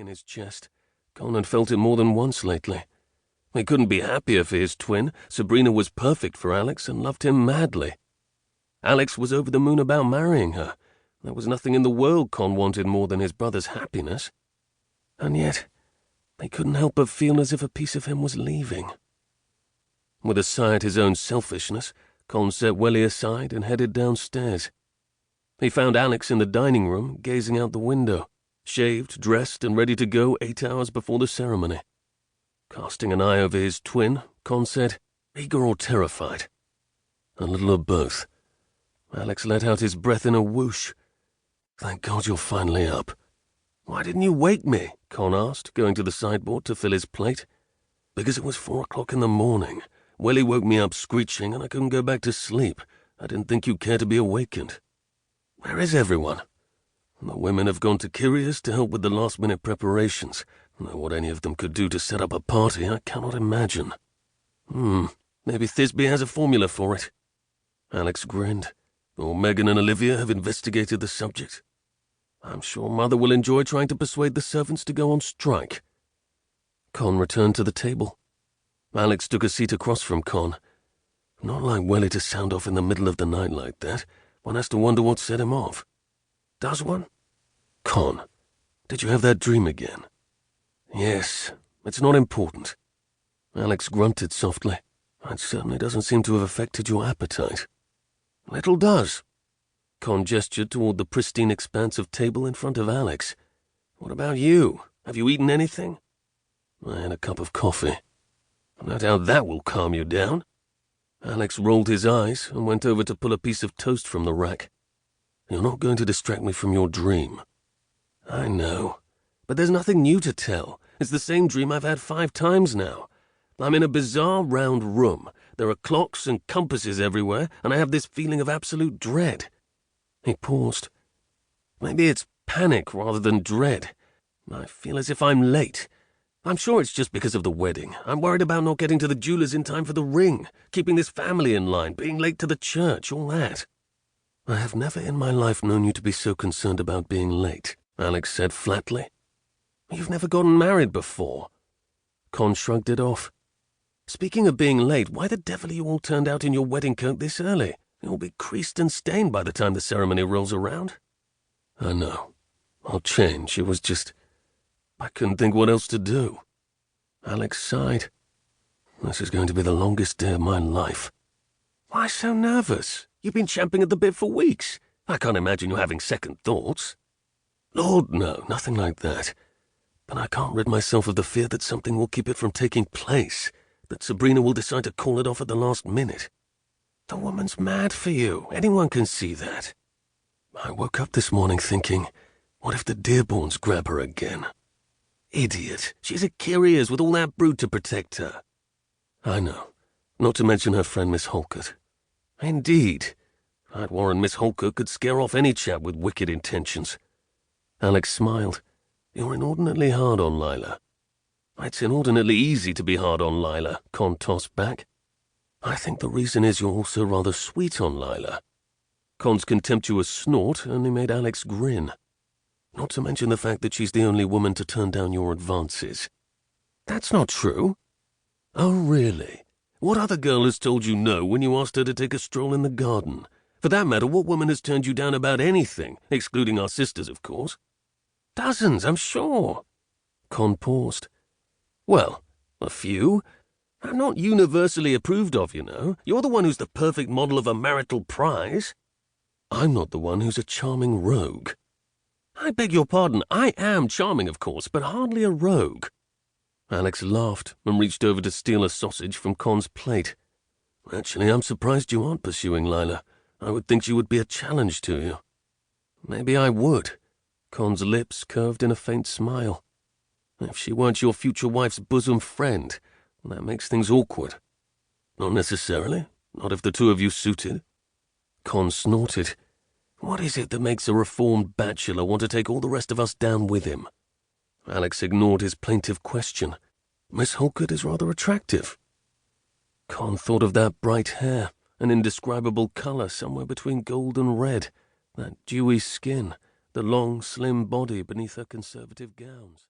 in his chest. Con had felt it more than once lately. He couldn't be happier for his twin. Sabrina was perfect for Alex and loved him madly. Alex was over the moon about marrying her. There was nothing in the world Con wanted more than his brother's happiness. And yet, he couldn't help but feel as if a piece of him was leaving. With a sigh at his own selfishness, Con set Welly aside and headed downstairs. He found Alex in the dining room, gazing out the window, shaved, dressed, and ready to go 8 hours before the ceremony. Casting an eye over his twin, Con said, "Eager or terrified?" "A little of both." Alex let out his breath in a whoosh. "Thank God you're finally up." "Why didn't you wake me?" Con asked, going to the sideboard to fill his plate. "Because it was 4 o'clock in the morning. Welly woke me up screeching, and I couldn't go back to sleep. I didn't think you'd care to be awakened." "Where is everyone?" "The women have gone to Kyria's to help with the last-minute preparations. Though what any of them could do to set up a party, I cannot imagine." Maybe Thisbe has a formula for it." Alex grinned. "Or Megan and Olivia have investigated the subject. I'm sure Mother will enjoy trying to persuade the servants to go on strike." Con returned to the table. Alex took a seat across from Con. Not like Welly to sound off in the middle of the night like that. One has to wonder what set him off. Does one? "Con, did you have that dream again?" "Yes. It's not important." Alex grunted softly. "It certainly doesn't seem to have affected your appetite." "Little does." Con gestured toward the pristine expanse of table in front of Alex. "What about you? Have you eaten anything?" "I had a cup of coffee." "No doubt that will calm you down." Alex rolled his eyes and went over to pull a piece of toast from the rack. "You're not going to distract me from your dream." "I know. But there's nothing new to tell. It's the same dream I've had 5 times now. I'm in a bizarre round room. There are clocks and compasses everywhere, and I have this feeling of absolute dread." He paused. "Maybe it's panic rather than dread. I feel as if I'm late. I'm sure it's just because of the wedding. I'm worried about not getting to the jeweler's in time for the ring, keeping this family in line, being late to the church, all that." "I have never in my life known you to be so concerned about being late," Alex said flatly. "You've never gotten married before." Con shrugged it off. "Speaking of being late, why the devil are you all turned out in your wedding coat this early? You'll be creased and stained by the time the ceremony rolls around." "I know. I'll change. It was just... I couldn't think what else to do." Alex sighed. "This is going to be the longest day of my life." "Why so nervous? You've been champing at the bit for weeks. I can't imagine you having second thoughts." "Lord, no, nothing like that. But I can't rid myself of the fear that something will keep it from taking place, that Sabrina will decide to call it off at the last minute." "The woman's mad for you. Anyone can see that." "I woke up this morning thinking, what if the Dearborns grab her again?" "Idiot. She's at Kyria's with all that brood to protect her." "I know. Not to mention her friend Miss Holcutt." "Indeed. I'd warrant Miss Holcutt could scare off any chap with wicked intentions." Alex smiled. "You're inordinately hard on Lilah." "It's inordinately easy to be hard on Lilah," Con tossed back. "I think the reason is you're also rather sweet on Lilah." Con's contemptuous snort only made Alex grin. "Not to mention the fact that she's the only woman to turn down your advances." "That's not true." "Oh, really? What other girl has told you no when you asked her to take a stroll in the garden? For that matter, what woman has turned you down about anything, excluding our sisters, of course?" "Dozens, I'm sure." Con paused. "Well, a few. I'm not universally approved of, you know. You're the one who's the perfect model of a marital prize." "I'm not the one who's a charming rogue." "I beg your pardon. I am charming, of course, but hardly a rogue." Alex laughed and reached over to steal a sausage from Con's plate. "Actually, I'm surprised you aren't pursuing Lilah. I would think she would be a challenge to you." "Maybe I would." Con's lips curved in a faint smile. "If she weren't your future wife's bosom friend, that makes things awkward." "Not necessarily. Not if the two of you suited." Con snorted. "What is it that makes a reformed bachelor want to take all the rest of us down with him?" Alex ignored his plaintive question. "Miss Holcutt is rather attractive." Con thought of that bright hair, an indescribable color somewhere between gold and red, that dewy skin, the long, slim body beneath her conservative gowns.